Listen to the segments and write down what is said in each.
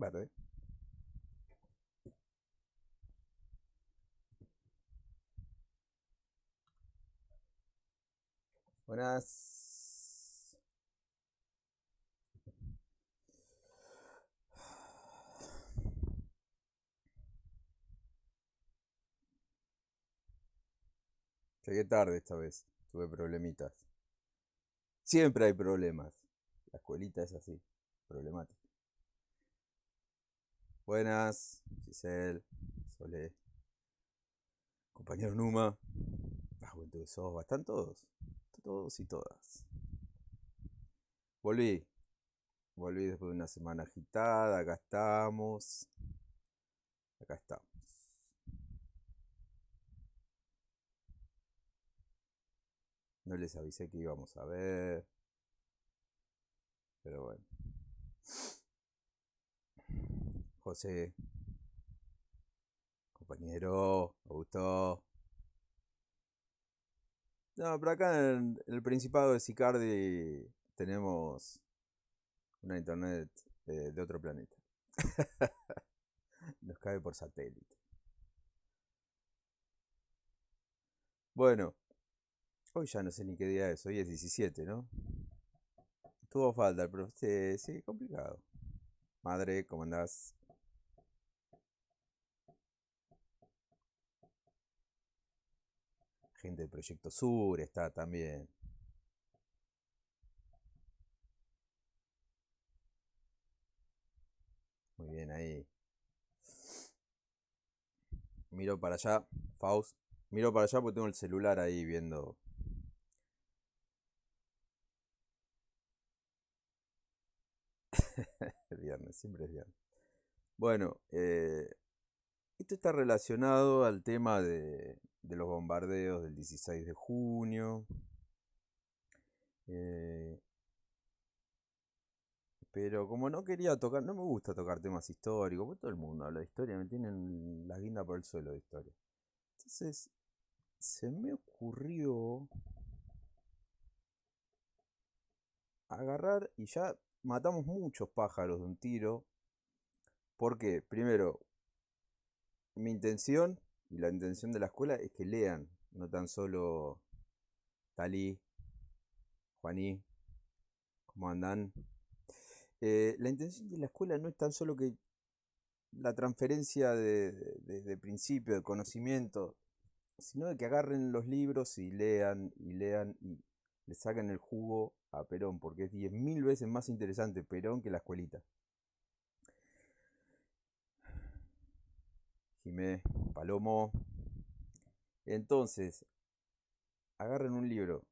Verde. Buenas. Llegué tarde esta vez. Tuve problemitas. Siempre hay problemas. La escuelita es así. Problemática. Buenas. Giselle. Solé. Compañero Numa. La juventud de sos. ¿Están todos? Todos y todas. Volví. Volví después de una semana agitada. Acá estamos. Acá estamos. No les avisé que íbamos a ver. Pero bueno. José. Compañero. Me gustó. No, pero acá en el Principado de Sicardi tenemos una internet de otro planeta. Nos cae por satélite. Bueno, hoy ya no sé ni qué día es. Hoy es 17, ¿no? Tuvo falta el profe. Sí, complicado. Madre, ¿cómo andás? Gente del Proyecto Sur está también. Muy bien ahí. Miro para allá, Faust. Miro para allá porque tengo el celular ahí viendo. El viernes, siempre es viernes. Bueno, esto está relacionado al tema de los bombardeos del 16 de junio. eh, pero como no quería tocar, no me gusta tocar temas históricos, porque todo el mundo habla de historia, me tienen la guinda por el suelo de historia. Entonces, se me ocurrió agarrar y ya matamos muchos pájaros de un tiro. Porque, primero, mi intención y la intención de la escuela es que lean, no tan solo Talí, Juaní, ¿cómo andan? La intención de la escuela no es tan solo que la transferencia de principio, de conocimiento, sino de que agarren los libros y lean y le saquen el jugo a Perón, porque es 10.000 veces más interesante Perón que la escuelita. Jimé, Palomo. Entonces, agarren un libro,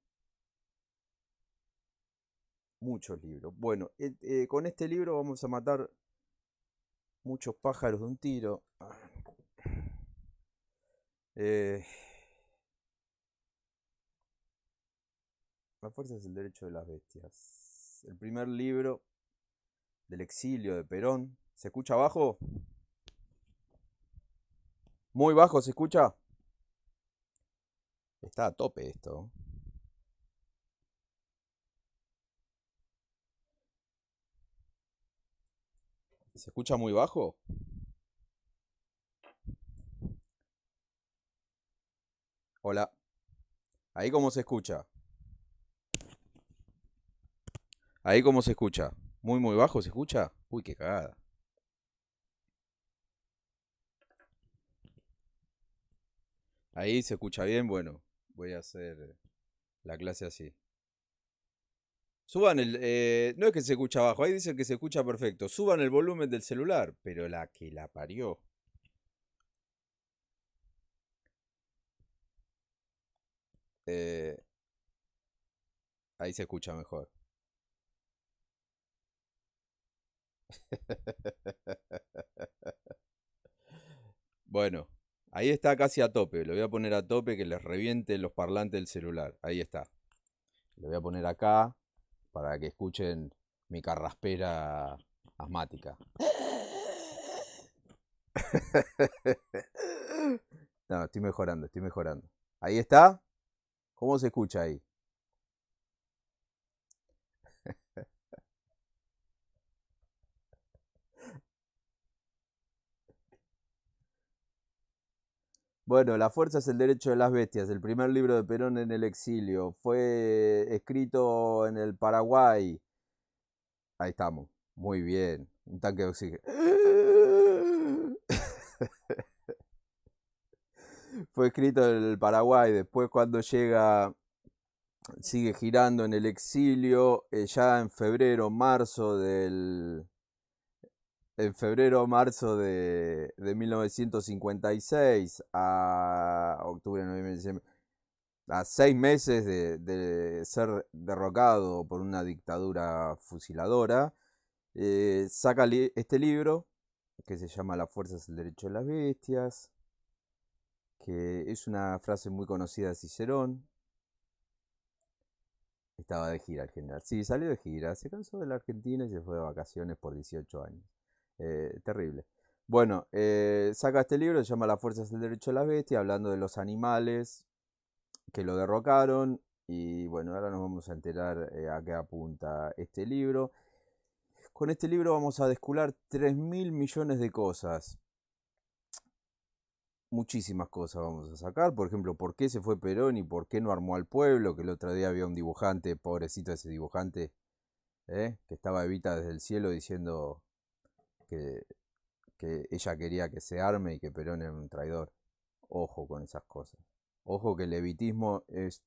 muchos libros. Bueno, con este libro vamos a matar muchos pájaros de un tiro. Eh, la fuerza es el derecho de las bestias. El primer libro del exilio de Perón. ¿Se escucha bajo? ¿Muy bajo se escucha? Está a tope esto. ¿Se escucha muy bajo? Hola. ¿Ahí cómo se escucha? ¿Ahí cómo se escucha? ¿Muy muy bajo se escucha? Uy, qué cagada. Ahí se escucha bien, bueno, voy a hacer la clase así. Suban el... no es que se escucha bajo, ahí dice que se escucha perfecto. Suban el volumen del celular, pero la que la parió. Eh, ahí se escucha mejor. Bueno, ahí está casi a tope. Lo voy a poner a tope que les reviente los parlantes del celular. Ahí está. Lo voy a poner acá para que escuchen mi carraspera asmática. No, estoy mejorando, estoy mejorando. Ahí está. ¿Cómo se escucha ahí? Bueno, La fuerza es el derecho de las bestias, el primer libro de Perón en el exilio. Fue escrito en el Paraguay. Ahí estamos. Muy bien. Un tanque de oxígeno. Fue escrito en el Paraguay. Después cuando llega, sigue girando en el exilio. Ya en febrero, marzo de 1956 a octubre, noviembre, diciembre, a 6 meses de ser derrocado por una dictadura fusiladora, saca este libro que se llama La fuerza es el derecho de las bestias, que es una frase muy conocida de Cicerón. Estaba de gira el general. Sí, salió de gira, se cansó de la Argentina y se fue de vacaciones por 18 años. Terrible. Bueno, saca este libro, se llama La fuerza es el derecho de las bestias, hablando de los animales que lo derrocaron. Y bueno, ahora nos vamos a enterar a qué apunta este libro. Con este libro vamos a descular 3.000 millones de cosas. Muchísimas cosas vamos a sacar. Por ejemplo, por qué se fue Perón y por qué no armó al pueblo. Que el otro día había un dibujante, pobrecito ese dibujante, que estaba Evita desde el cielo diciendo que, que ella quería que se arme y que Perón era un traidor. Ojo con esas cosas. Ojo que el evitismo es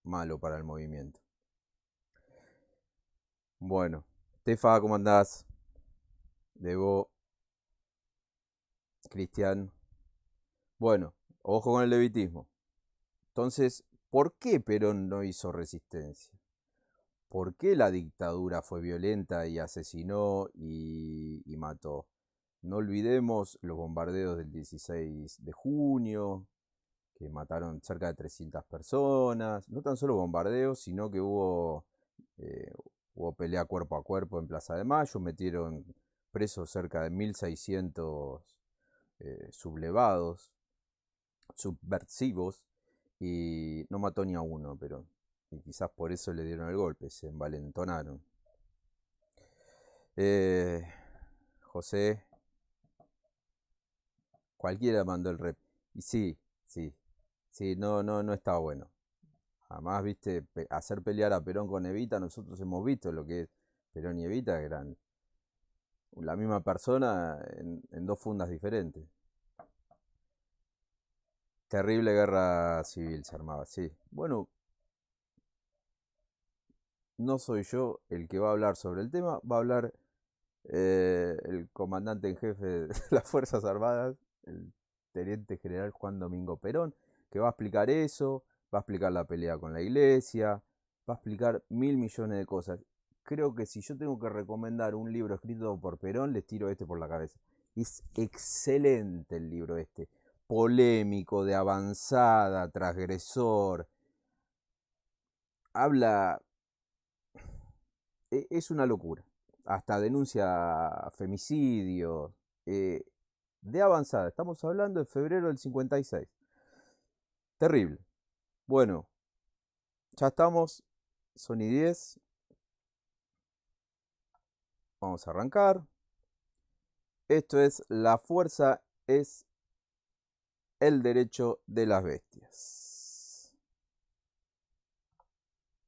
malo para el movimiento. Bueno, Tefa, ¿cómo andás? Debo, Cristian. Bueno, ojo con el levitismo. Entonces, ¿por qué Perón no hizo resistencia? ¿Por qué la dictadura fue violenta y asesinó y mató? No olvidemos los bombardeos del 16 de junio, que mataron cerca de 300 personas. No tan solo bombardeos, sino que eh, hubo pelea cuerpo a cuerpo en Plaza de Mayo, metieron presos cerca de 1.600 sublevados, subversivos, y no mató ni a uno, pero y quizás por eso le dieron el golpe, se envalentonaron. Eh, José, cualquiera mandó el rep. Y sí, sí, sí, no estaba bueno. Además, viste, hacer pelear a Perón con Evita, nosotros hemos visto lo que es Perón y Evita, que eran la misma persona en dos fundas diferentes. Terrible guerra civil se armaba, sí. Bueno, no soy yo el que va a hablar sobre el tema, va a hablar el comandante en jefe de las Fuerzas Armadas, el teniente general Juan Domingo Perón, que va a explicar eso, va a explicar la pelea con la iglesia, va a explicar 1.000 millones de cosas. Creo que si yo tengo que recomendar un libro escrito por Perón, les tiro este por la cabeza. Es excelente el libro este. Polémico, de avanzada, transgresor. Habla. Es una locura. Hasta denuncia femicidios. De avanzada. Estamos hablando de febrero del 56. Terrible. Bueno, ya estamos. Son y 10. Vamos a arrancar. Esto es La fuerza es el derecho de las bestias.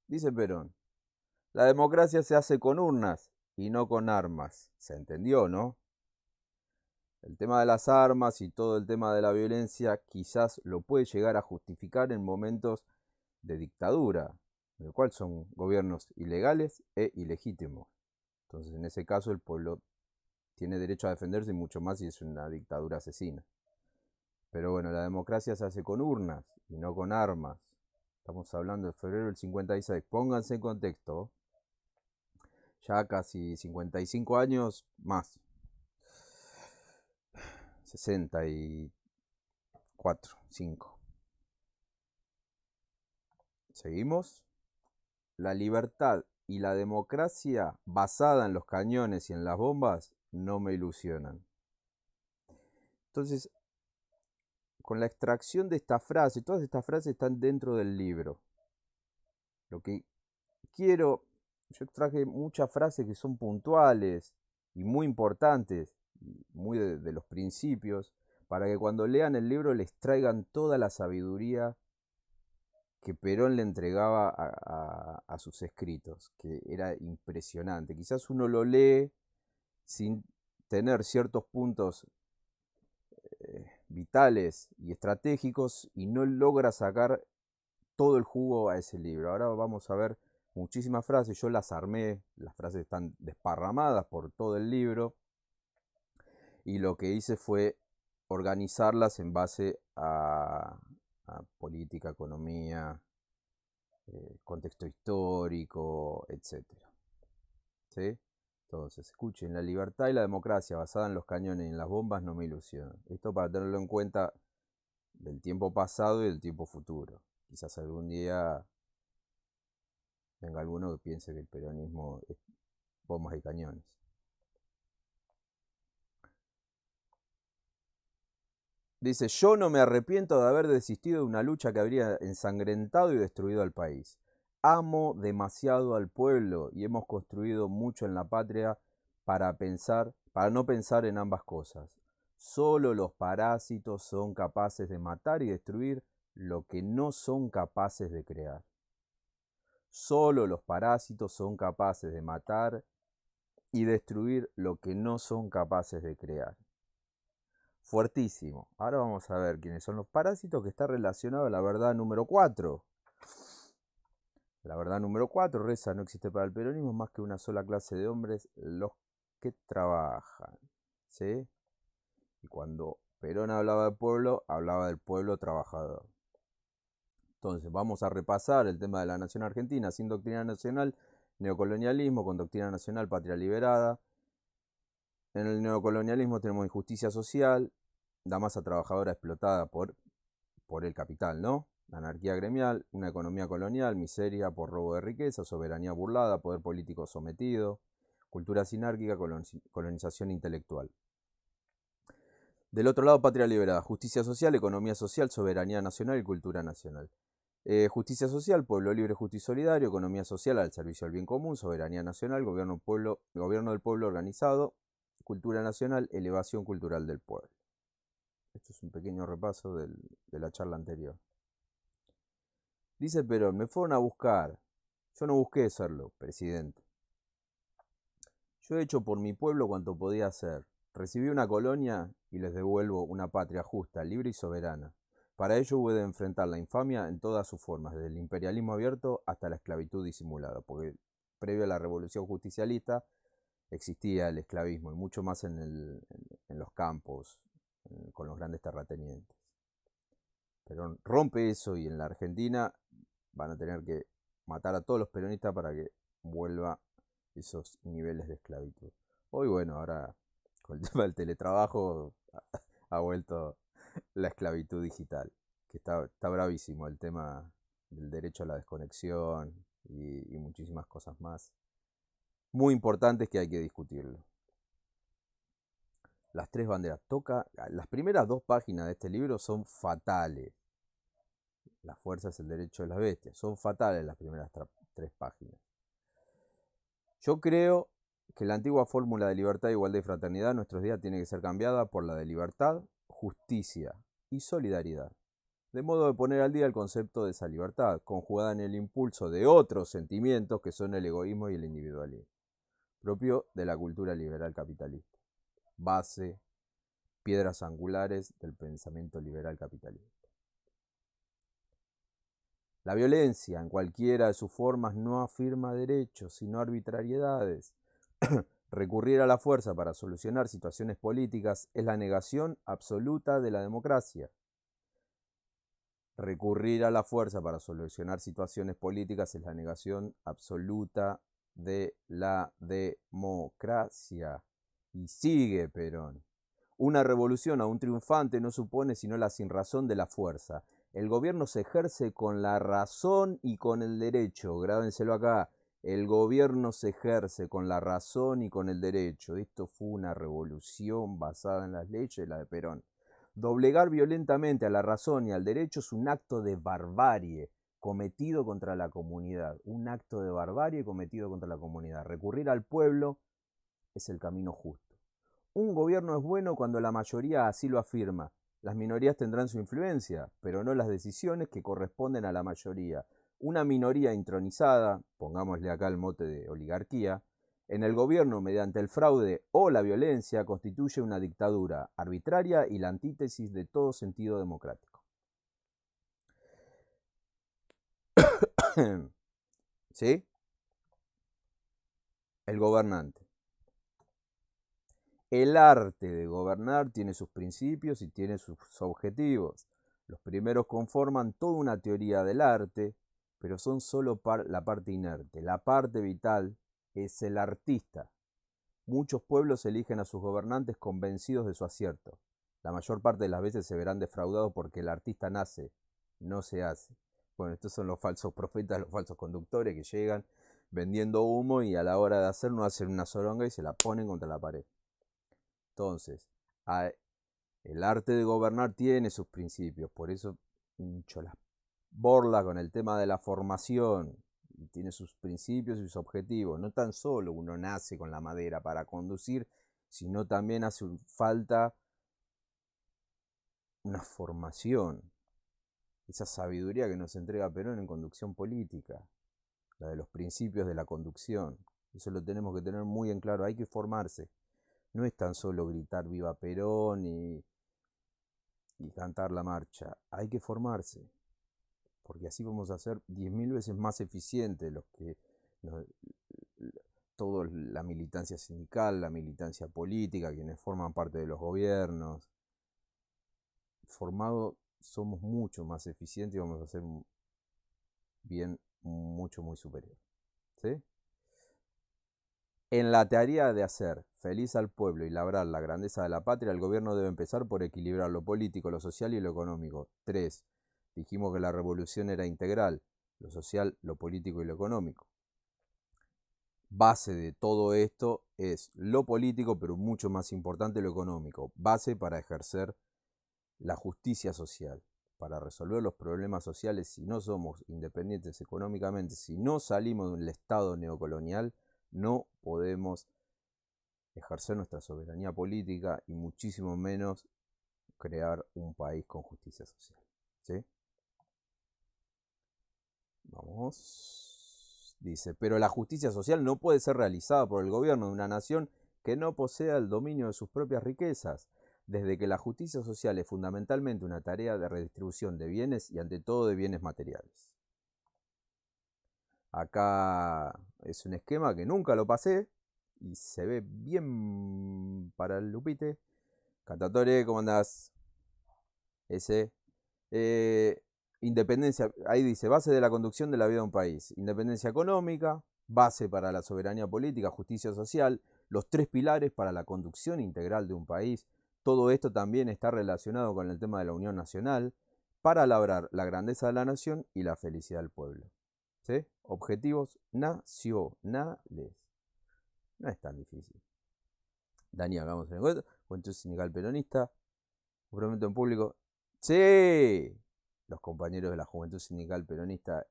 Dice Perón. La democracia se hace con urnas y no con armas. ¿Se entendió, no? El tema de las armas y todo el tema de la violencia quizás lo puede llegar a justificar en momentos de dictadura, en el cual son gobiernos ilegales e ilegítimos. Entonces, en ese caso, el pueblo tiene derecho a defenderse y mucho más si es una dictadura asesina. Pero bueno, la democracia se hace con urnas y no con armas. Estamos hablando de febrero del 56. Pónganse en contexto. Ya casi 55 años más. 64, 5. Seguimos. La libertad y la democracia basada en los cañones y en las bombas no me ilusionan. Entonces, con la extracción de esta frase, todas estas frases están dentro del libro. Lo que quiero, yo extraje muchas frases que son puntuales y muy importantes, muy de los principios, para que cuando lean el libro les traigan toda la sabiduría que Perón le entregaba a sus escritos, que era impresionante. Quizás uno lo lee sin tener ciertos puntos vitales y estratégicos y no logra sacar todo el jugo a ese libro. Ahora vamos a ver muchísimas frases, yo las armé, las frases están desparramadas por todo el libro y lo que hice fue organizarlas en base a política, economía, contexto histórico, etcétera. ¿Sí? Entonces, escuchen, la libertad y la democracia basada en los cañones y en las bombas no me ilusionan. Esto para tenerlo en cuenta del tiempo pasado y del tiempo futuro. Quizás algún día venga alguno que piense que el peronismo es bombas y cañones. Dice, yo no me arrepiento de haber desistido de una lucha que habría ensangrentado y destruido al país. Amo demasiado al pueblo y hemos construido mucho en la patria para no pensar en ambas cosas. Solo los parásitos son capaces de matar y destruir lo que no son capaces de crear. Solo los parásitos son capaces de matar y destruir lo que no son capaces de crear. Fuertísimo. Ahora vamos a ver quiénes son los parásitos, que está relacionado a la verdad número 4. La verdad número 4 reza: no existe para el peronismo más que una sola clase de hombres, los que trabajan. ¿Sí? Y cuando Perón hablaba del pueblo trabajador. Entonces vamos a repasar el tema de la nación argentina sin doctrina nacional, neocolonialismo, con doctrina nacional, patria liberada. En el neocolonialismo tenemos injusticia social, la masa trabajadora explotada por el capital, ¿no? Anarquía gremial, una economía colonial, miseria por robo de riqueza, soberanía burlada, poder político sometido, cultura sinárquica, colonización intelectual. Del otro lado, patria liberada, justicia social, economía social, soberanía nacional y cultura nacional. Justicia social, pueblo libre, justo y solidario, economía social al servicio del bien común, soberanía nacional, gobierno del pueblo organizado, cultura nacional, elevación cultural del pueblo. Esto es un pequeño repaso de la charla anterior. Dice Perón, me fueron a buscar. Yo no busqué serlo, presidente. Yo he hecho por mi pueblo cuanto podía hacer. Recibí una colonia y les devuelvo una patria justa, libre y soberana. Para ello hubo de enfrentar la infamia en todas sus formas, desde el imperialismo abierto hasta la esclavitud disimulada, porque previo a la revolución justicialista existía el esclavismo y mucho más en los campos, con los grandes terratenientes. Perón rompe eso y en la Argentina van a tener que matar a todos los peronistas para que vuelva esos niveles de esclavitud. Hoy, bueno, ahora con el tema del teletrabajo ha vuelto la esclavitud digital, que está bravísimo el tema del derecho a la desconexión y muchísimas cosas más muy importantes que hay que discutirlo. Las tres banderas. Las primeras 2 páginas de este libro son fatales. La fuerza es el derecho de las bestias. Son fatales las primeras 3 páginas. Yo creo que la antigua fórmula de libertad, igualdad y fraternidad en nuestros días tiene que ser cambiada por la de libertad, justicia y solidaridad. De modo de poner al día el concepto de esa libertad, conjugada en el impulso de otros sentimientos que son el egoísmo y el individualismo, propio de la cultura liberal capitalista. Base, piedras angulares del pensamiento liberal capitalista. La violencia, en cualquiera de sus formas, no afirma derechos, sino arbitrariedades. Recurrir a la fuerza para solucionar situaciones políticas es la negación absoluta de la democracia. Recurrir a la fuerza para solucionar situaciones políticas es la negación absoluta de la democracia. Y sigue Perón. Una revolución aún triunfante no supone sino la sinrazón de la fuerza. El gobierno se ejerce con la razón y con el derecho. Grábenselo acá. El gobierno se ejerce con la razón y con el derecho. Esto fue una revolución basada en las leyes, la de Perón. Doblegar violentamente a la razón y al derecho es un acto de barbarie cometido contra la comunidad. Un acto de barbarie cometido contra la comunidad. Recurrir al pueblo es el camino justo. Un gobierno es bueno cuando la mayoría así lo afirma, Las minorías tendrán su influencia, pero no las decisiones que corresponden a la mayoría. Una minoría intronizada, pongámosle acá el mote de oligarquía, en el gobierno mediante el fraude o la violencia constituye una dictadura arbitraria y la antítesis de todo sentido democrático. ¿Sí? El gobernante. El arte de gobernar tiene sus principios y tiene sus objetivos. Los primeros conforman toda una teoría del arte, pero son solo la parte inerte. La parte vital es el artista. Muchos pueblos eligen a sus gobernantes convencidos de su acierto. La mayor parte de las veces se verán defraudados porque el artista nace, no se hace. Bueno, estos son los falsos profetas, los falsos conductores que llegan vendiendo humo y a la hora de hacer no hacen una zoronga y se la ponen contra la pared. Entonces, el arte de gobernar tiene sus principios, por eso hincho las borlas con el tema de la formación. Tiene sus principios y sus objetivos. No tan solo uno nace con la madera para conducir, sino también hace falta una formación. Esa sabiduría que nos entrega Perón en conducción política, la de los principios de la conducción. Eso lo tenemos que tener muy en claro. Hay que formarse. No es tan solo gritar viva Perón y cantar la marcha. Hay que formarse, porque así vamos a ser 10.000 veces más eficientes los que toda la militancia sindical, la militancia política, quienes forman parte de los gobiernos. Formados somos mucho más eficientes y vamos a hacer un bien mucho, muy superior. ¿Sí? En la tarea de hacer feliz al pueblo y labrar la grandeza de la patria, el gobierno debe empezar por equilibrar lo político, lo social y lo económico. 3. Dijimos que la revolución era integral, lo social, lo político y lo económico. Base de todo esto es lo político, pero mucho más importante lo económico. Base para ejercer la justicia social, para resolver los problemas sociales. Si no somos independientes económicamente, si no salimos del estado neocolonial, no podemos ejercer nuestra soberanía política y muchísimo menos crear un país con justicia social. ¿Sí? Vamos. Dice, pero la justicia social no puede ser realizada por el gobierno de una nación que no posea el dominio de sus propias riquezas, desde que la justicia social es fundamentalmente una tarea de redistribución de bienes y ante todo de bienes materiales. Acá es un esquema que nunca lo pasé y se ve bien para el Lupite. Cantatore, ¿cómo andás? Ese. Independencia, ahí dice, base de la conducción de la vida de un país. Independencia económica, base para la soberanía política, justicia social, los 3 pilares para la conducción integral de un país. Todo esto también está relacionado con el tema de la unión nacional para labrar la grandeza de la nación y la felicidad del pueblo. ¿Sí? Objetivos nacionales. No es tan difícil. Dani, hagamos el encuentro. Juventud Sindical Peronista. Comprometo en público. ¡Sí! Los compañeros de la Juventud Sindical Peronista,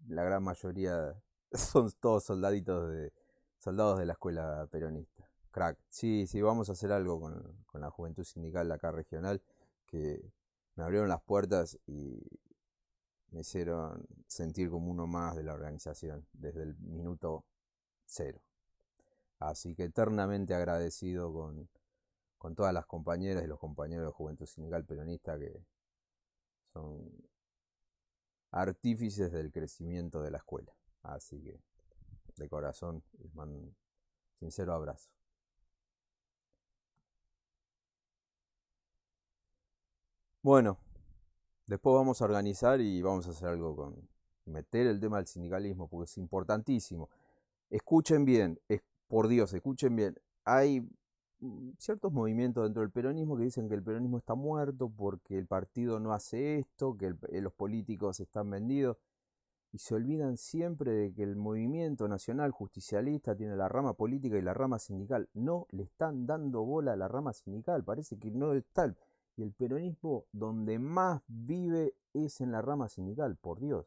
la gran mayoría son todos soldados de la escuela peronista. Crack. Sí, sí, vamos a hacer algo con la Juventud Sindical acá regional, que me abrieron las puertas y me hicieron sentir como uno más de la organización desde el minuto cero. Así que eternamente agradecido con todas las compañeras y los compañeros de Juventud Sindical Peronista que son artífices del crecimiento de la escuela. Así que de corazón les mando un sincero abrazo. Bueno, después vamos a organizar y vamos a hacer algo con meter el tema del sindicalismo porque es importantísimo. Escuchen bien, por Dios, escuchen bien. Hay ciertos movimientos dentro del peronismo que dicen que el peronismo está muerto porque el partido no hace esto, que los políticos están vendidos. Y se olvidan siempre de que el movimiento nacional justicialista tiene la rama política y la rama sindical. No le están dando bola a la rama sindical, parece que no está. Y el peronismo donde más vive es en la rama sindical, por Dios.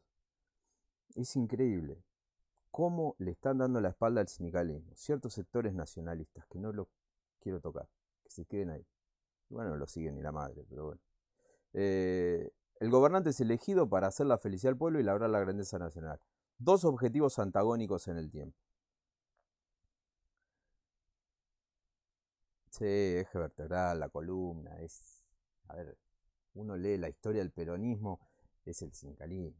Es increíble cómo le están dando la espalda al sindicalismo. Ciertos sectores nacionalistas que no lo quiero tocar, que se queden ahí. Bueno, lo siguen ni la madre, pero bueno. El gobernante es elegido para hacer la felicidad del pueblo y labrar la grandeza nacional. Dos objetivos antagónicos en el tiempo. Sí, eje vertebral, la columna, a ver, uno lee la historia del peronismo, es el sindicalismo,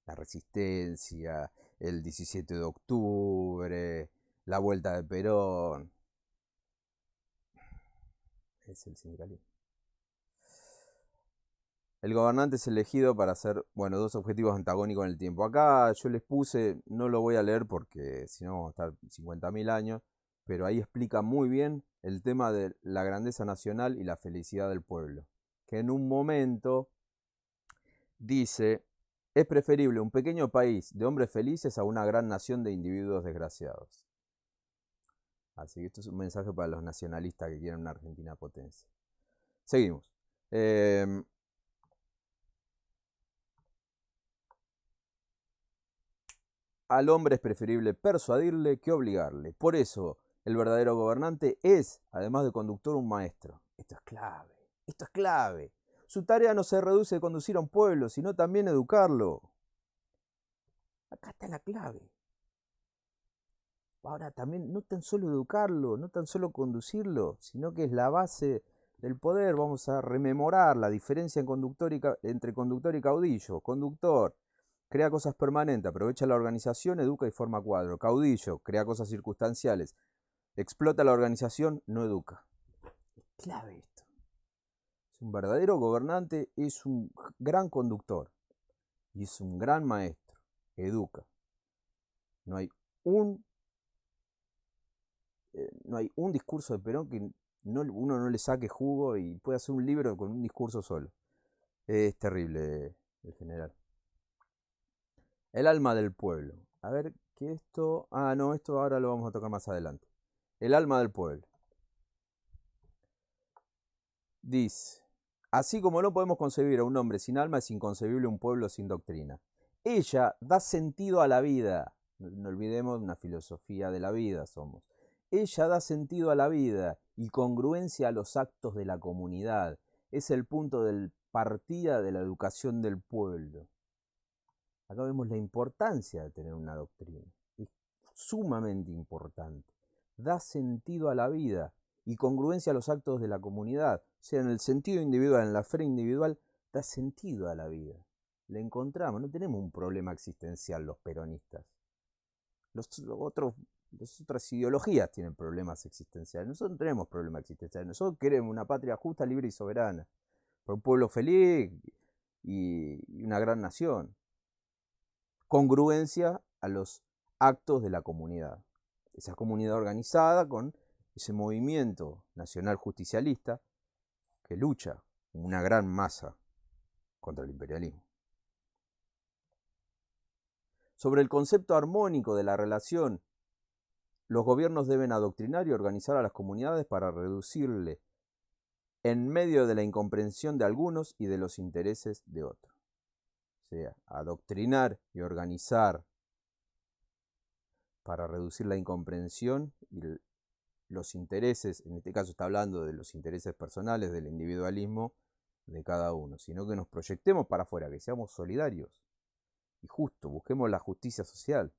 la resistencia, el 17 de octubre, la vuelta de Perón, es el sindicalismo. El gobernante es elegido para hacer, bueno, dos objetivos antagónicos en el tiempo. Acá yo les puse, no lo voy a leer porque si no vamos a estar 50.000 años, pero ahí explica muy bien el tema de la grandeza nacional y la felicidad del pueblo. Que en un momento dice, es preferible un pequeño país de hombres felices a una gran nación de individuos desgraciados. Así que esto es un mensaje para los nacionalistas que quieren una Argentina potencia. Seguimos. Al hombre es preferible persuadirle que obligarle. Por eso, el verdadero gobernante es, además de conductor, un maestro. Esto es clave. Esto es clave. Su tarea no se reduce a conducir a un pueblo, sino también educarlo. Acá está la clave. Ahora, también no tan solo educarlo, no tan solo conducirlo, sino que es la base del poder. Vamos a rememorar la diferencia entre conductor y caudillo. Conductor, crea cosas permanentes, aprovecha la organización, educa y forma cuadro. Caudillo, crea cosas circunstanciales, explota la organización, no educa. Es clave esto. Es un verdadero gobernante, es un gran conductor y es un gran maestro. Educa. No hay un, no hay un discurso de Perón que uno no le saque jugo y pueda hacer un libro con un discurso solo. Es terrible el general. El alma del pueblo. A ver, que esto... Ah, no, esto ahora lo vamos a tocar más adelante. El alma del pueblo. Dice, así como no podemos concebir a un hombre sin alma, es inconcebible un pueblo sin doctrina. Ella da sentido a la vida. No olvidemos, una filosofía de la vida somos. Ella da sentido a la vida y congruencia a los actos de la comunidad. Es el punto de partida de la educación del pueblo. Acá vemos la importancia de tener una doctrina. Es sumamente importante. Da sentido a la vida y congruencia a los actos de la comunidad. O sea, en el sentido individual, en la fe individual, da sentido a la vida. Le encontramos, no tenemos un problema existencial los peronistas. Las otras ideologías tienen problemas existenciales. Nosotros no tenemos problemas existenciales. Nosotros queremos una patria justa, libre y soberana. Para un pueblo feliz y una gran nación. Congruencia a los actos de la comunidad. Esa comunidad organizada con ese movimiento nacional justicialista que lucha como una gran masa contra el imperialismo. Sobre el concepto armónico de la relación, los gobiernos deben adoctrinar y organizar a las comunidades para reducirle en medio de la incomprensión de algunos y de los intereses de otros. O sea, adoctrinar y organizar para reducir la incomprensión y los intereses, en este caso está hablando de los intereses personales, del individualismo de cada uno, sino que nos proyectemos para afuera, que seamos solidarios y justos, busquemos la justicia social.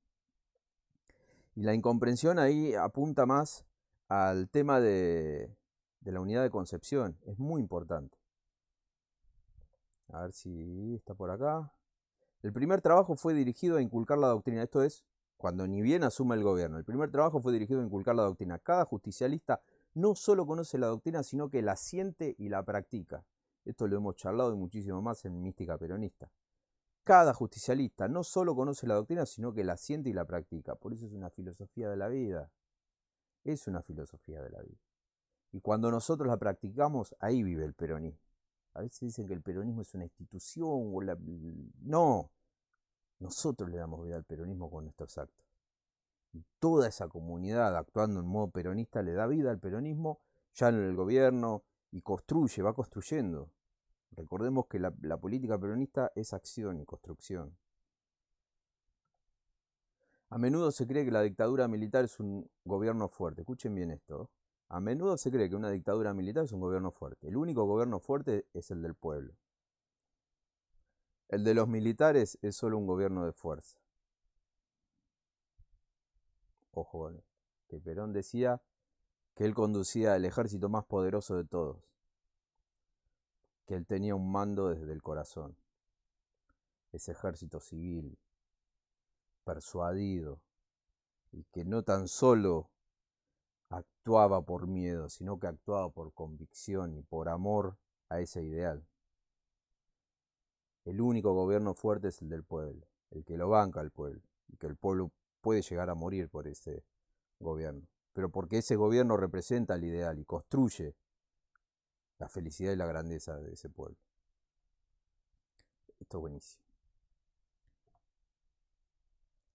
Y la incomprensión ahí apunta más al tema de la unidad de concepción, es muy importante. A ver si está por acá. El primer trabajo fue dirigido a inculcar la doctrina, esto es, cuando ni bien asume el gobierno. El primer trabajo fue dirigido a inculcar la doctrina. Cada justicialista no solo conoce la doctrina, sino que la siente y la practica. Esto lo hemos charlado y muchísimo más en Mística Peronista. Cada justicialista no solo conoce la doctrina, sino que la siente y la practica. Por eso es una filosofía de la vida. Es una filosofía de la vida. Y cuando nosotros la practicamos, ahí vive el peronismo. A veces dicen que el peronismo es una institución. No, nosotros le damos vida al peronismo con nuestros actos. Y toda esa comunidad actuando en modo peronista le da vida al peronismo ya en el gobierno y construye, va construyendo. Recordemos que la política peronista es acción y construcción. A menudo se cree que la dictadura militar es un gobierno fuerte. Escuchen bien esto. A menudo se cree que una dictadura militar es un gobierno fuerte. El único gobierno fuerte es el del pueblo. El de los militares es solo un gobierno de fuerza. Ojo, que Perón decía que él conducía el ejército más poderoso de todos, que él tenía un mando desde el corazón. Ese ejército civil, persuadido, y que no tan solo actuaba por miedo, sino que actuaba por convicción y por amor a ese ideal. El único gobierno fuerte es el del pueblo, el que lo banca al pueblo, y que el pueblo puede llegar a morir por ese gobierno, pero porque ese gobierno representa el ideal y construye la felicidad y la grandeza de ese pueblo. Esto es buenísimo.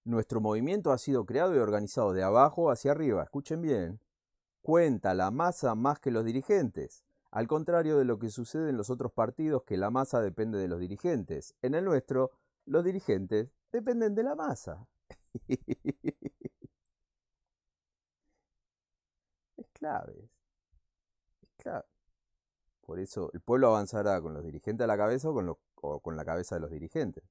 Nuestro movimiento ha sido creado y organizado de abajo hacia arriba. Escuchen bien. Cuenta la masa más que los dirigentes. Al contrario de lo que sucede en los otros partidos, que la masa depende de los dirigentes. En el nuestro, los dirigentes dependen de la masa. Es clave. Es clave. Por eso el pueblo avanzará con los dirigentes a la cabeza o con la cabeza de los dirigentes.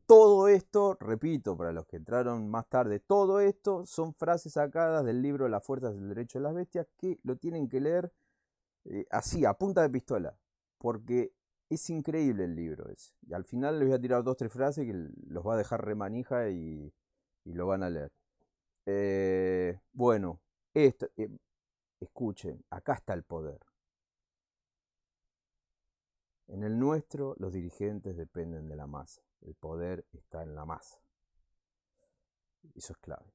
Todo esto, repito, para los que entraron más tarde, todo esto son frases sacadas del libro Las fuerzas del derecho de las bestias que lo tienen que leer así, a punta de pistola, porque es increíble el libro ese. Y al final les voy a tirar 2 o 3 frases que los va a dejar remanija y lo van a leer. Bueno, esto, escuchen, acá está el poder. En el nuestro, los dirigentes dependen de la masa. El poder está en la masa. Eso es clave.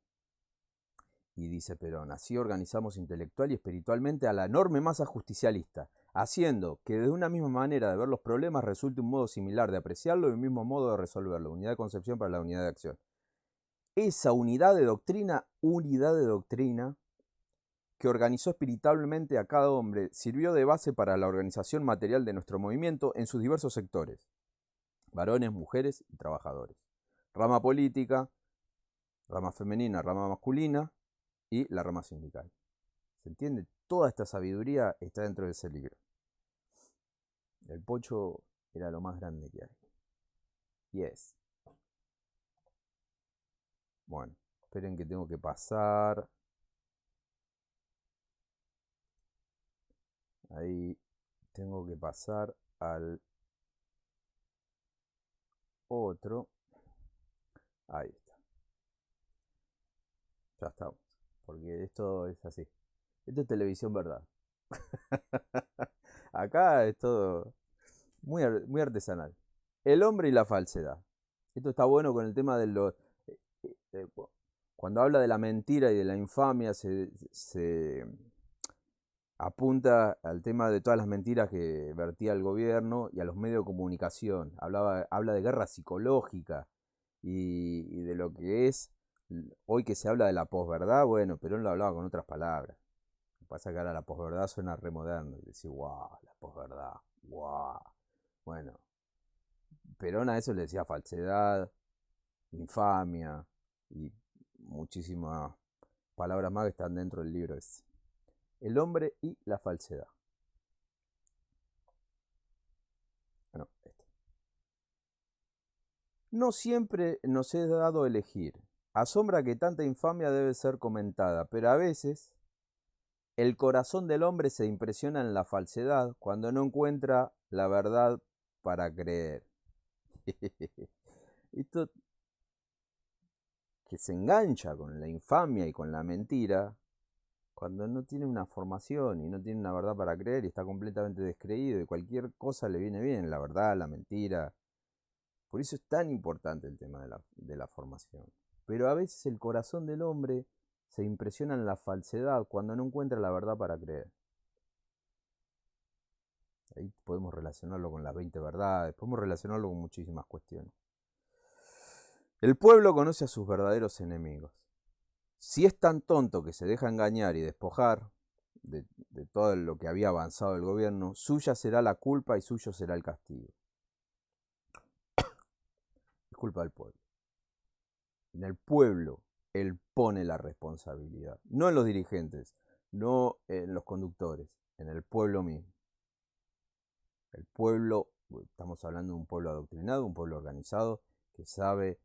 Y dice Perón, así organizamos intelectual y espiritualmente a la enorme masa justicialista, haciendo que de una misma manera de ver los problemas resulte un modo similar de apreciarlo y un mismo modo de resolverlo. Unidad de concepción para la unidad de acción. Esa unidad de doctrina que organizó espiritualmente a cada hombre, sirvió de base para la organización material de nuestro movimiento en sus diversos sectores, varones, mujeres y trabajadores. Rama política, rama femenina, rama masculina y la rama sindical. ¿Se entiende? Toda esta sabiduría está dentro de ese libro. El Pocho era lo más grande que hay. Yes. Bueno, esperen que tengo que pasar. Ahí tengo que pasar al otro. Ahí está. Ya estamos. Porque esto es así. Esto es televisión verdad. Acá es todo muy, muy artesanal. El hombre y la falsedad. Esto está bueno con el tema de los... Cuando habla de la mentira y de la infamia, se apunta al tema de todas las mentiras que vertía el gobierno y a los medios de comunicación. Habla de guerra psicológica y de lo que es, hoy que se habla de la posverdad, bueno, Perón lo hablaba con otras palabras. Lo que pasa es que ahora la posverdad suena re moderno y decir, wow, la posverdad, wow. Bueno, Perón a eso le decía falsedad, infamia y muchísimas palabras más que están dentro del libro ese. El hombre y la falsedad. Bueno, este. No siempre nos es dado elegir. Asombra que tanta infamia debe ser comentada, pero a veces el corazón del hombre se impresiona en la falsedad cuando no encuentra la verdad para creer. Esto que se engancha con la infamia y con la mentira cuando no tiene una formación y no tiene una verdad para creer y está completamente descreído y cualquier cosa le viene bien, la verdad, la mentira. Por eso es tan importante el tema de la formación. Pero a veces el corazón del hombre se impresiona en la falsedad cuando no encuentra la verdad para creer. Ahí podemos relacionarlo con las 20 verdades, podemos relacionarlo con muchísimas cuestiones. El pueblo conoce a sus verdaderos enemigos. Si es tan tonto que se deja engañar y despojar de todo lo que había avanzado el gobierno, suya será la culpa y suyo será el castigo. Es culpa del pueblo. En el pueblo Él pone la responsabilidad. No en los dirigentes, no en los conductores, en el pueblo mismo. El pueblo, estamos hablando de un pueblo adoctrinado, un pueblo organizado, que sabe,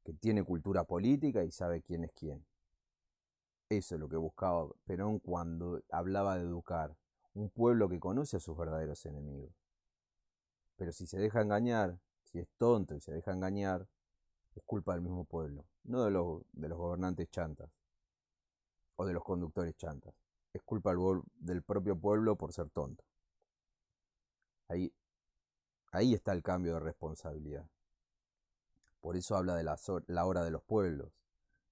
que tiene cultura política y sabe quién es quién. Eso es lo que buscaba Perón cuando hablaba de educar. Un pueblo que conoce a sus verdaderos enemigos. Pero si se deja engañar, si es tonto y se deja engañar, es culpa del mismo pueblo, no de los gobernantes chantas o de los conductores chantas. Es culpa del propio pueblo por ser tonto. Ahí, ahí está el cambio de responsabilidad. Por eso habla de la hora de los pueblos.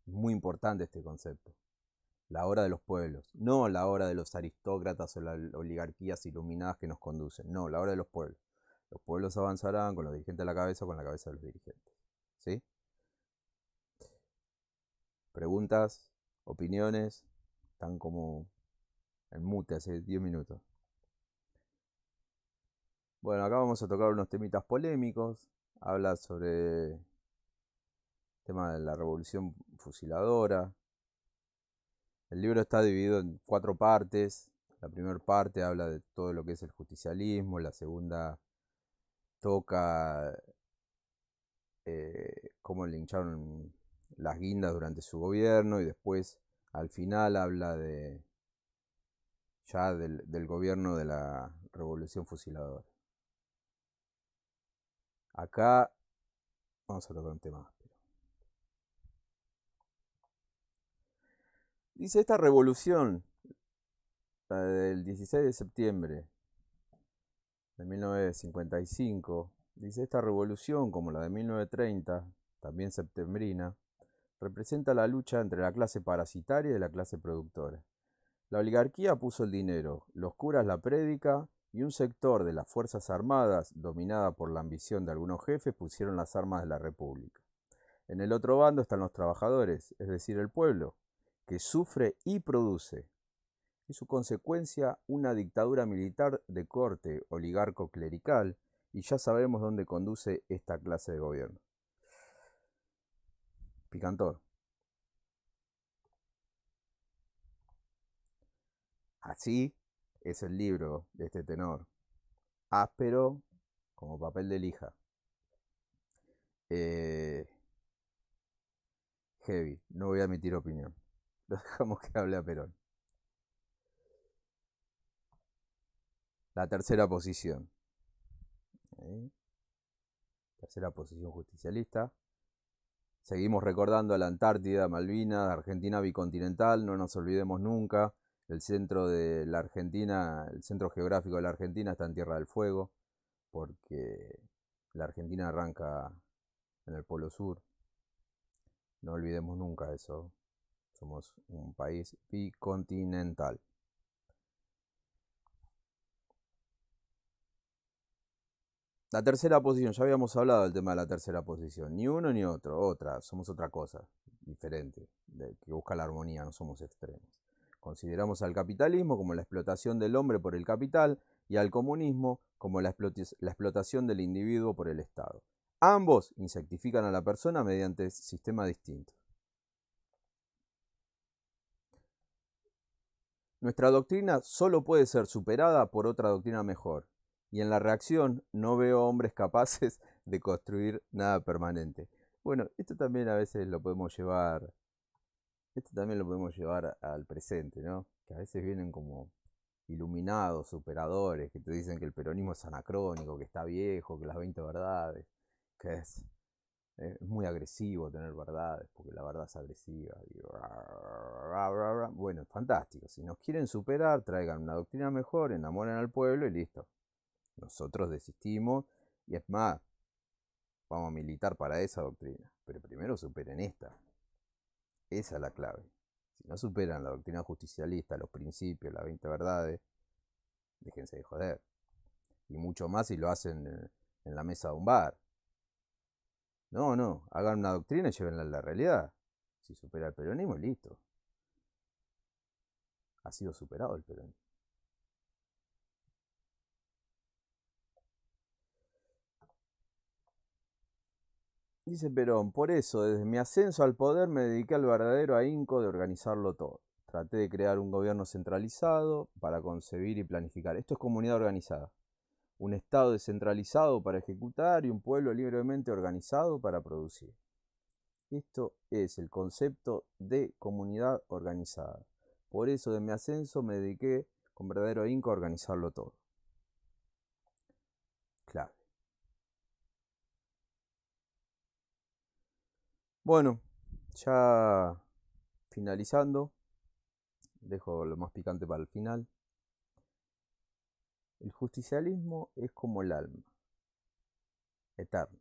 Es muy importante este concepto. La hora de los pueblos, no la hora de los aristócratas o las oligarquías iluminadas que nos conducen. No, la hora de los pueblos. Los pueblos avanzarán con los dirigentes a la cabeza o con la cabeza de los dirigentes. ¿Sí? Preguntas, opiniones, están como en mute hace 10 minutos. Bueno, acá vamos a tocar unos temitas polémicos. Habla sobre el tema de la revolución fusiladora. El libro está dividido en 4 partes. La primera parte habla de todo lo que es el justicialismo. La segunda toca cómo le hincharon las guindas durante su gobierno. Y después, al final, habla de ya del gobierno de la revolución fusiladora. Acá vamos a tocar un tema áspero. Dice, esta revolución, la del 16 de septiembre de 1955, dice, esta revolución, como la de 1930, también septembrina, representa la lucha entre la clase parasitaria y la clase productora. La oligarquía puso el dinero, los curas la prédica y un sector de las Fuerzas Armadas, dominada por la ambición de algunos jefes, pusieron las armas de la República. En el otro bando están los trabajadores, es decir, el pueblo, que sufre y produce. Y su consecuencia, una dictadura militar de corte oligarco-clerical, y ya sabemos dónde conduce esta clase de gobierno. Picantor. Así es el libro de este tenor. Áspero como papel de lija. Heavy. No voy a emitir opinión. Lo dejamos que hable a Perón. La tercera posición. Tercera posición justicialista. Seguimos recordando a la Antártida, Malvinas, Argentina bicontinental, no nos olvidemos nunca. El centro de la Argentina, el centro geográfico de la Argentina está en Tierra del Fuego, porque la Argentina arranca en el Polo Sur. No olvidemos nunca eso. Somos un país bicontinental. La tercera posición, ya habíamos hablado del tema de la tercera posición. Ni uno ni otro, otra, somos otra cosa, diferente, que busca la armonía, no somos extremos. Consideramos al capitalismo como la explotación del hombre por el capital y al comunismo como la explotación del individuo por el Estado. Ambos insectifican a la persona mediante sistemas distintos. Nuestra doctrina solo puede ser superada por otra doctrina mejor, y en la reacción no veo hombres capaces de construir nada permanente. Bueno, esto también a veces lo podemos llevar, al presente, ¿no? Que a veces vienen como iluminados, superadores, que te dicen que el peronismo es anacrónico, que está viejo, que las 20 verdades, que es muy agresivo tener verdades, porque la verdad es agresiva. Bueno, fantástico. Si nos quieren superar, traigan una doctrina mejor, enamoren al pueblo y listo. Nosotros desistimos y es más, vamos a militar para esa doctrina. Pero primero superen esta. Esa es la clave. Si no superan la doctrina justicialista, los principios, las 20 verdades, déjense de joder. Y mucho más si lo hacen en la mesa de un bar. No, hagan una doctrina y llévenla a la realidad. Si supera el peronismo, listo. Ha sido superado el peronismo. Dice Perón, por eso, desde mi ascenso al poder me dediqué al verdadero ahínco de organizarlo todo. Traté de crear un gobierno centralizado para concebir y planificar. Esto es comunidad organizada. Un Estado descentralizado para ejecutar y un pueblo libremente organizado para producir. Esto es el concepto de comunidad organizada. Por eso de mi ascenso me dediqué con verdadero ahínco a organizarlo todo. Claro. Bueno, ya finalizando, dejo lo más picante para el final. El justicialismo es como el alma, eterno.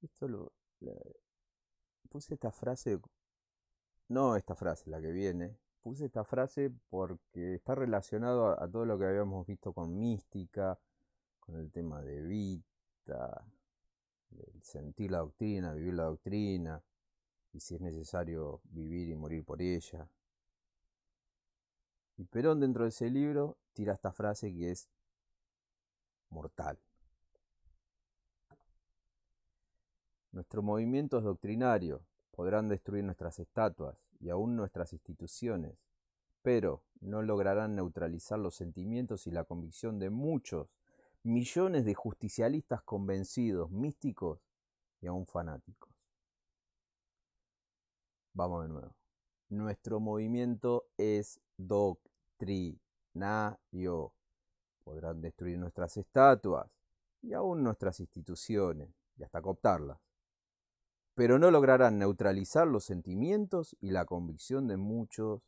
Esto puse esta frase, no esta frase, la que viene. Puse esta frase porque está relacionado a todo lo que habíamos visto con mística, con el tema de Vita, el sentir la doctrina, vivir la doctrina, y si es necesario vivir y morir por ella. Y Perón dentro de ese libro tira esta frase que es mortal. Nuestro movimiento es doctrinario, podrán destruir nuestras estatuas y aún nuestras instituciones, pero no lograrán neutralizar los sentimientos y la convicción de muchos, millones de justicialistas convencidos, místicos y aún fanáticos. Vamos de nuevo. Nuestro movimiento es doctrinario. Podrán destruir nuestras estatuas y aún nuestras instituciones y hasta cooptarlas, pero no lograrán neutralizar los sentimientos y la convicción de muchos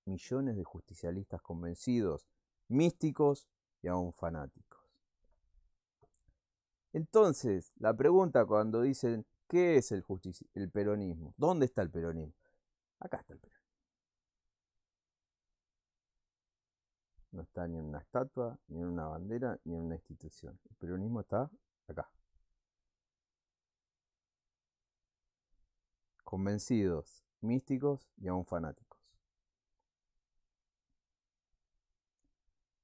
millones de justicialistas convencidos, místicos y aún fanáticos. Entonces, la pregunta cuando dicen, ¿qué es el peronismo? ¿Dónde está el peronismo? Acá está el peronismo. No está ni en una estatua, ni en una bandera, ni en una institución. El peronismo está acá. Convencidos, místicos y aún fanáticos.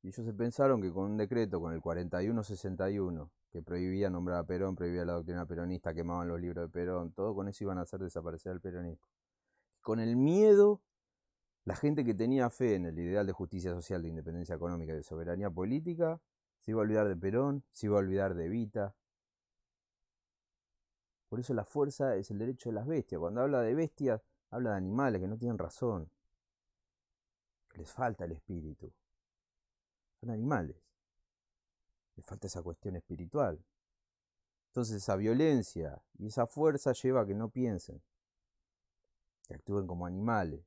Y ellos se pensaron que con un decreto, con el 4161, que prohibía nombrar a Perón, prohibía la doctrina peronista, quemaban los libros de Perón, todo con eso iban a hacer desaparecer el peronismo. Con el miedo, la gente que tenía fe en el ideal de justicia social, de independencia económica y de soberanía política, se iba a olvidar de Perón, se iba a olvidar de Evita. Por eso la fuerza es el derecho de las bestias. Cuando habla de bestias, habla de animales que no tienen razón, que les falta el espíritu. Son animales. Les falta esa cuestión espiritual. Entonces esa violencia y esa fuerza lleva a que no piensen, que actúen como animales,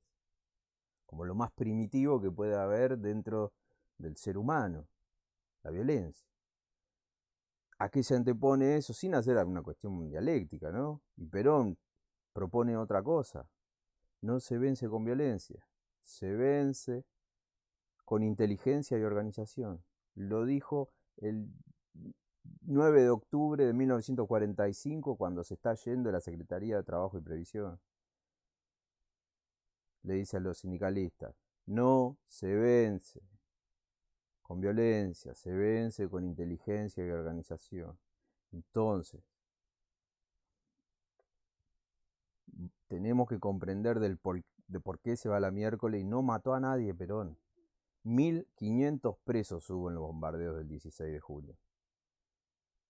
como lo más primitivo que puede haber dentro del ser humano, la violencia. ¿A qué se antepone eso? Sin hacer alguna cuestión dialéctica, ¿no? Y Perón propone otra cosa. No se vence con violencia, se vence con inteligencia y organización. Lo dijo el 9 de octubre de 1945 cuando se está yendo de la Secretaría de Trabajo y Previsión. Le dice a los sindicalistas, no se vence con violencia, se vence con inteligencia y organización. Entonces, tenemos que comprender de por qué se va la miércoles y no mató a nadie Perón. 1500 presos hubo en los bombardeos del 16 de julio.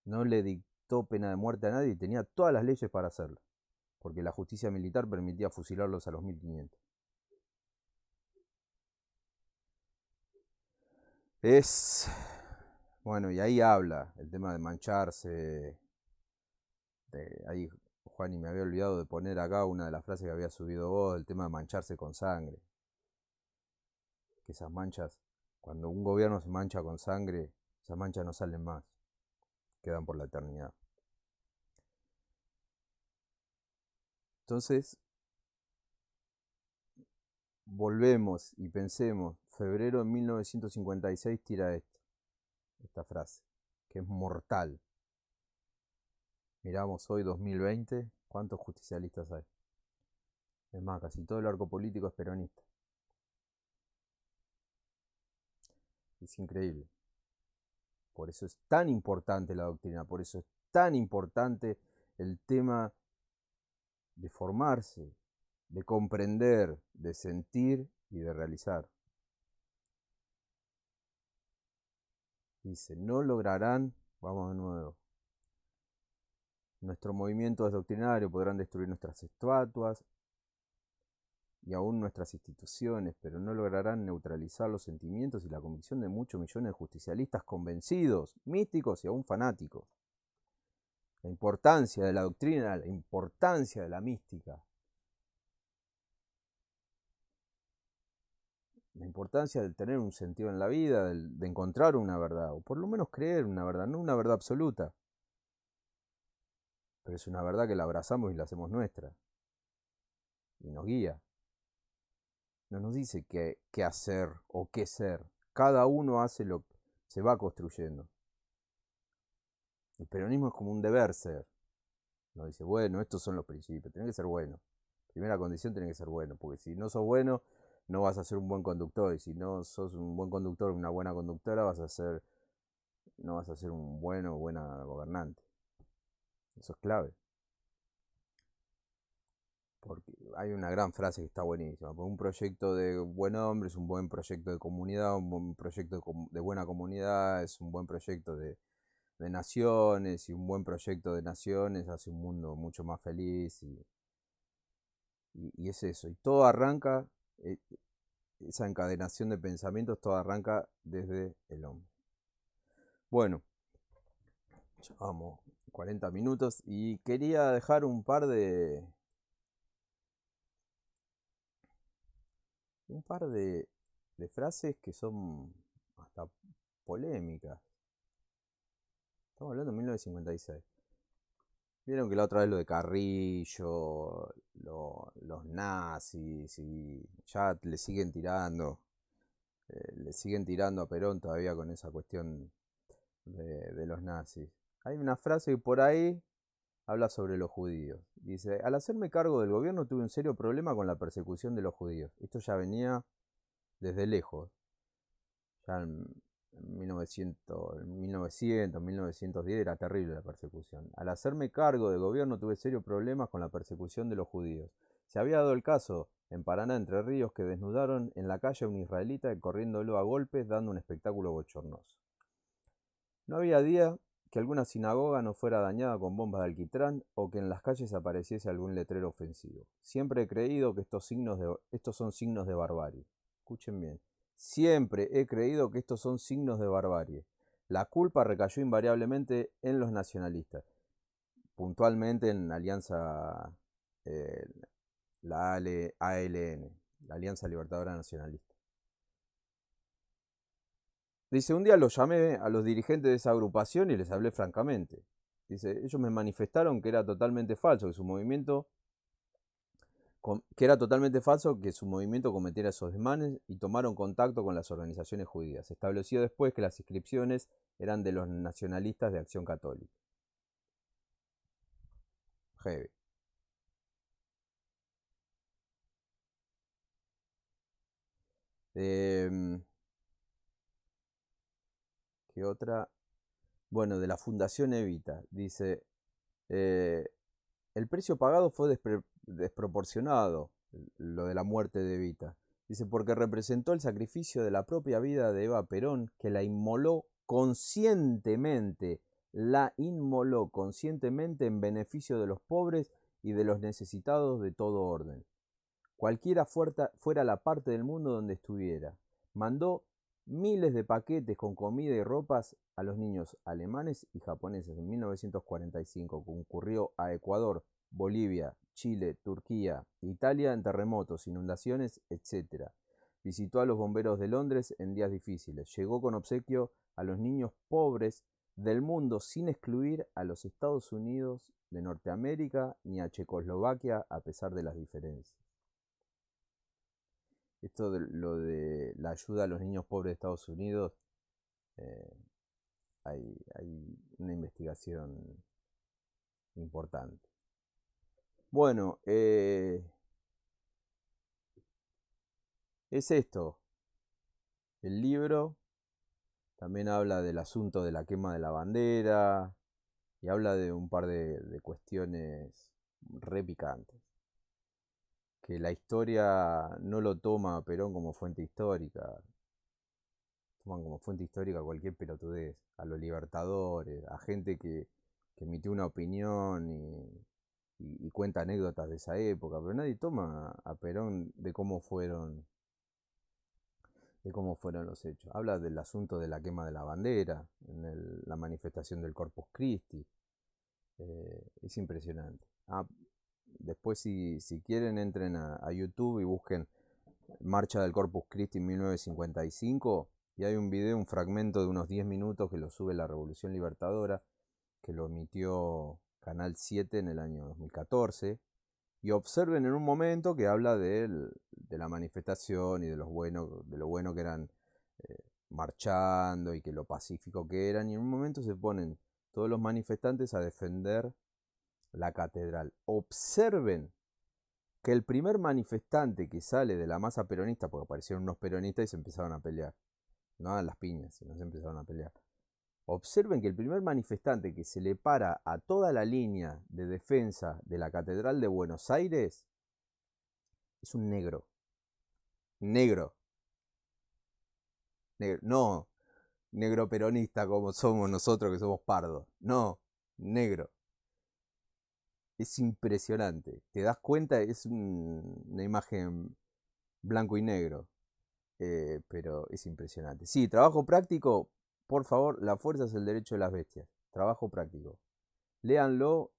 No le dictó pena de muerte a nadie y tenía todas las leyes para hacerlo, porque la justicia militar permitía fusilarlos a los 1500. Bueno, y ahí habla el tema de mancharse. Ahí, Juan, y me había olvidado de poner acá una de las frases que había subido vos, el tema de mancharse con sangre. Que esas manchas, cuando un gobierno se mancha con sangre, esas manchas no salen más, quedan por la eternidad. Entonces, volvemos y pensemos, febrero de 1956 tira esta frase, que es mortal. Miramos hoy 2020, ¿cuántos justicialistas hay? Es más, casi todo el arco político es peronista. Es increíble. Por eso es tan importante la doctrina, por eso es tan importante el tema de formarse, de comprender, de sentir y de realizar. Dice, no lograrán, vamos de nuevo, nuestro movimiento es doctrinario, podrán destruir nuestras estatuas y aún nuestras instituciones, pero no lograrán neutralizar los sentimientos y la convicción de muchos millones de justicialistas convencidos, místicos y aún fanáticos. La importancia de la doctrina, la importancia de la mística, la importancia de tener un sentido en la vida, de encontrar una verdad, o por lo menos creer una verdad, no una verdad absoluta, pero es una verdad que la abrazamos y la hacemos nuestra, y nos guía. No nos dice qué hacer o qué ser. Cada uno hace lo que se va construyendo. El peronismo es como un deber ser. Nos dice, bueno, estos son los principios, tenés que ser bueno. Primera condición, tenés que ser bueno, porque si no sos bueno, no vas a ser un buen conductor. Y si no sos un buen conductor, una buena conductora, no vas a ser un bueno o buena gobernante. Eso es clave. Porque hay una gran frase que está buenísima. Un proyecto de buen hombre es un buen proyecto de comunidad, un buen proyecto de buena comunidad es un buen proyecto de naciones, y un buen proyecto de naciones hace un mundo mucho más feliz, y es eso. Y todo arranca, eh, esa encadenación de pensamientos, todo arranca desde el hombre. Bueno, llevamos 40 minutos y quería dejar un par de frases que son hasta polémicas. Estamos hablando de 1956. Vieron que la otra vez lo de Carrillo, los nazis, y ya le siguen tirando a Perón todavía con esa cuestión de los nazis. Hay una frase que por ahí habla sobre los judíos. Dice, al hacerme cargo del gobierno tuve un serio problema con la persecución de los judíos. Esto ya venía desde lejos. Ya en 1910 era terrible la persecución. Al hacerme cargo del gobierno tuve serios problemas con la persecución de los judíos. Se había dado el caso en Paraná, Entre Ríos, que desnudaron en la calle a un israelita corriéndolo a golpes, dando un espectáculo bochornoso. No había día que alguna sinagoga no fuera dañada con bombas de alquitrán o que en las calles apareciese algún letrero ofensivo. Siempre he creído que estos son signos de barbarie. Escuchen bien. Siempre he creído que estos son signos de barbarie. La culpa recayó invariablemente en los nacionalistas, puntualmente en la Alianza, eh, la ALN, la Alianza Libertadora Nacionalista. Dice, un día los llamé a los dirigentes de esa agrupación y les hablé francamente. Dice, ellos me manifestaron que era totalmente falso, que su movimiento cometiera esos desmanes, y tomaron contacto con las organizaciones judías. Se estableció después que las inscripciones eran de los nacionalistas de Acción Católica. Heavy. ¿Qué otra? Bueno, de la Fundación Evita. Dice, eh, el precio pagado fue desproporcionado, lo de la muerte de Evita. Dice, porque representó el sacrificio de la propia vida de Eva Perón, que la inmoló conscientemente en beneficio de los pobres y de los necesitados de todo orden. Cualquiera fuera la parte del mundo donde estuviera. Mandó miles de paquetes con comida y ropas a los niños alemanes y japoneses. En 1945 concurrió a Ecuador, Bolivia, Chile, Turquía, Italia en terremotos, inundaciones, etc. Visitó a los bomberos de Londres en días difíciles. Llegó con obsequio a los niños pobres del mundo sin excluir a los Estados Unidos de Norteamérica ni a Checoslovaquia a pesar de las diferencias. Esto lo de la ayuda a los niños pobres de Estados Unidos, eh, hay una investigación importante. Bueno, es esto. El libro También habla del asunto de la quema de la bandera y habla de un par de cuestiones re picantes. Que la historia no lo toma a Perón como fuente histórica, toman como fuente histórica cualquier pelotudez, a los libertadores, a gente que emitió una opinión y cuenta anécdotas de esa época, pero nadie toma a Perón de cómo fueron los hechos. Habla del asunto de la quema de la bandera, en la manifestación del Corpus Christi. Es impresionante. Después si quieren entren a YouTube y busquen Marcha del Corpus Christi en 1955 y hay un video, un fragmento de unos 10 minutos que lo sube la Revolución Libertadora, que lo emitió Canal 7 en el año 2014. Y observen en un momento que habla de la manifestación y de lo bueno que eran marchando y que lo pacífico que eran. Y en un momento se ponen todos los manifestantes a defender la catedral. Observen que el primer manifestante que sale de la masa peronista, porque aparecieron unos peronistas y se empezaron a pelear, no a las piñas, sino se empezaron a pelear. Observen que el primer manifestante que se le para a toda la línea de defensa de la Catedral de Buenos Aires es un negro. Negro. Negro. No negro peronista como somos nosotros que somos pardos. No, negro. Es impresionante. ¿Te das cuenta? Es una imagen blanco y negro. Pero es impresionante. Sí, trabajo práctico, por favor, la fuerza es el derecho de las bestias. Trabajo práctico. Léanlo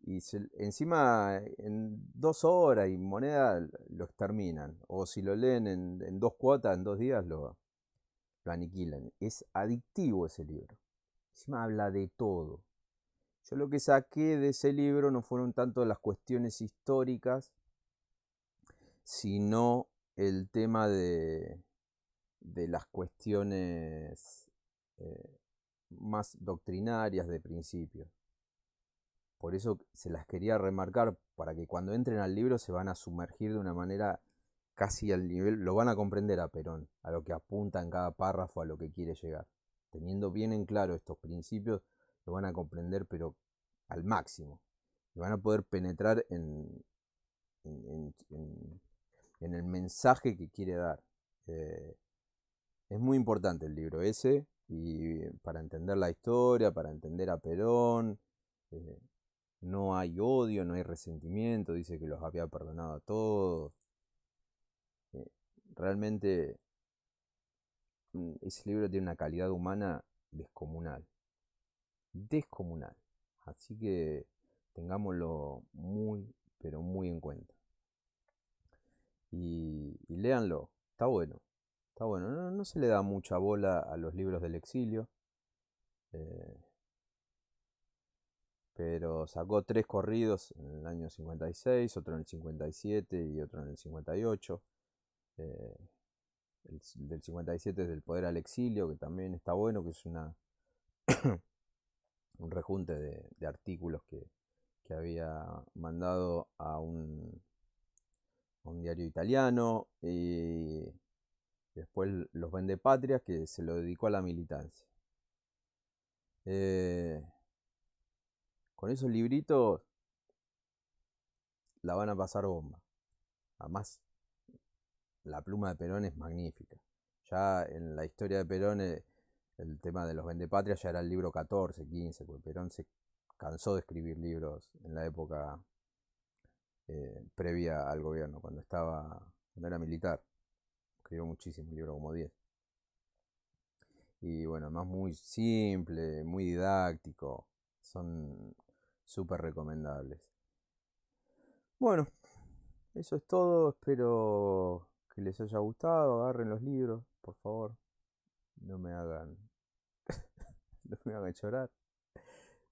y encima en 2 horas y moneda lo exterminan. O si lo leen en 2 cuotas, en 2 días, lo aniquilan. Es adictivo ese libro. Encima habla de todo. Yo lo que saqué de ese libro no fueron tanto las cuestiones históricas, sino el tema de las cuestiones más doctrinarias de principio. Por eso se las quería remarcar, para que cuando entren al libro se van a sumergir de una manera casi al nivel, lo van a comprender a Perón, a lo que apunta en cada párrafo, a lo que quiere llegar. Teniendo bien en claro estos principios, lo van a comprender, pero al máximo. Y van a poder penetrar en el mensaje que quiere dar. Es muy importante el libro ese, y para entender la historia, para entender a Perón, no hay odio, no hay resentimiento, dice que los había perdonado a todos. Realmente ese libro tiene una calidad humana descomunal, descomunal. Así que tengámoslo muy, pero muy en cuenta. Y léanlo, está bueno. Está bueno, no se le da mucha bola a los libros del exilio, eh, pero sacó 3 corridos en el año 56, otro en el 57 y otro en el 58. Eh, el del 57 es Del poder al exilio, que también está bueno, que es un rejunte de artículos que había mandado a un diario italiano, y después Los Vendepatrias, que se lo dedicó a la militancia. Eh, con esos libritos la van a pasar bomba. Además, la pluma de Perón es magnífica. Ya en la historia de Perón, el tema de Los Vendepatrias ya era el libro 14, 15, porque Perón se cansó de escribir libros en la época previa al gobierno, cuando era militar. Escribió muchísimo, un libro como 10. Y bueno, además muy simple, muy didáctico. Son súper recomendables. Bueno, eso es todo. Espero que les haya gustado. Agarren los libros, por favor. No me hagan, no me hagan llorar.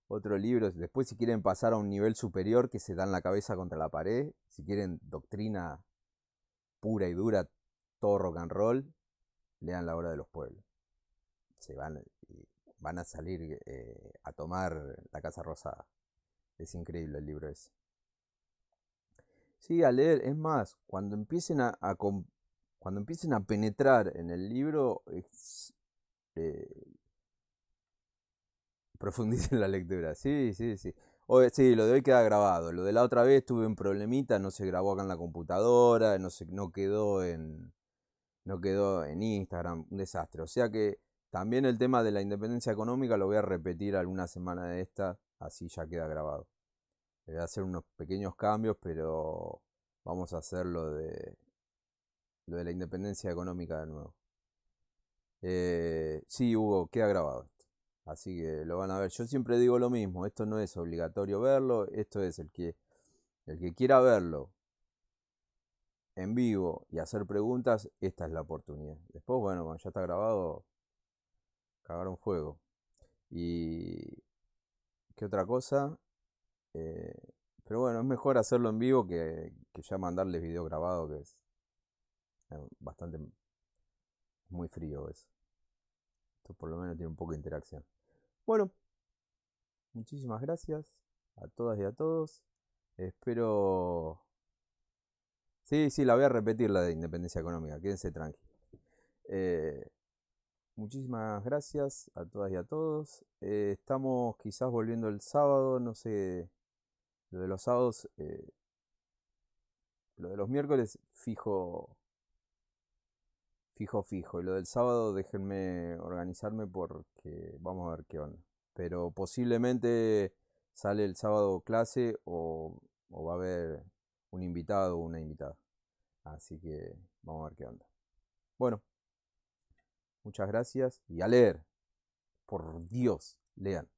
Otro libro, después si quieren pasar a un nivel superior que se dan la cabeza contra la pared, si quieren doctrina pura y dura, todo rock and roll, lean La Hora de los Pueblos. Se van a salir a tomar la Casa Rosada. Es increíble el libro ese. Sí, a leer, es más, cuando empiecen a penetrar en el libro, eh, profundice en la lectura. Sí, sí, sí. Sí, lo de hoy queda grabado. Lo de la otra vez tuve un problemita, no se grabó acá en la computadora, no quedó en Instagram, un desastre. O sea que también el tema de la independencia económica lo voy a repetir alguna semana de esta, así ya queda grabado. Voy a hacer unos pequeños cambios, pero vamos a hacer lo de la independencia económica de nuevo. Sí, Hugo, queda grabado esto. Así que lo van a ver. Yo siempre digo lo mismo, esto no es obligatorio verlo, esto es el que quiera verlo en vivo y hacer preguntas, esta es la oportunidad. Después, bueno, cuando ya está grabado, cagaron fuego. Y qué otra cosa. Eh, pero bueno, es mejor hacerlo en vivo que ya mandarles video grabado, que es bastante muy frío eso. Esto por lo menos tiene un poco de interacción. Bueno, muchísimas gracias a todas y a todos. Espero... Sí, sí, la voy a repetir la de independencia económica, quédense tranquilos. Eh, Muchísimas gracias a todas y a todos. Estamos quizás volviendo el sábado, no sé, lo de los sábados, lo de los miércoles fijo, fijo, fijo. Y lo del sábado déjenme organizarme porque vamos a ver qué onda. Pero posiblemente sale el sábado clase o va a haber un invitado o una invitada. Así que vamos a ver qué onda. Bueno, muchas gracias y a leer. Por Dios, lean.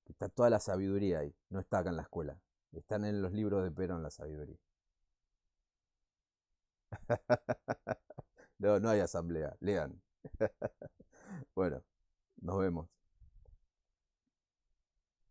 Está toda la sabiduría ahí. No está acá en la escuela. Están en los libros de Perón la sabiduría. No, no hay asamblea. Lean. Bueno, nos vemos.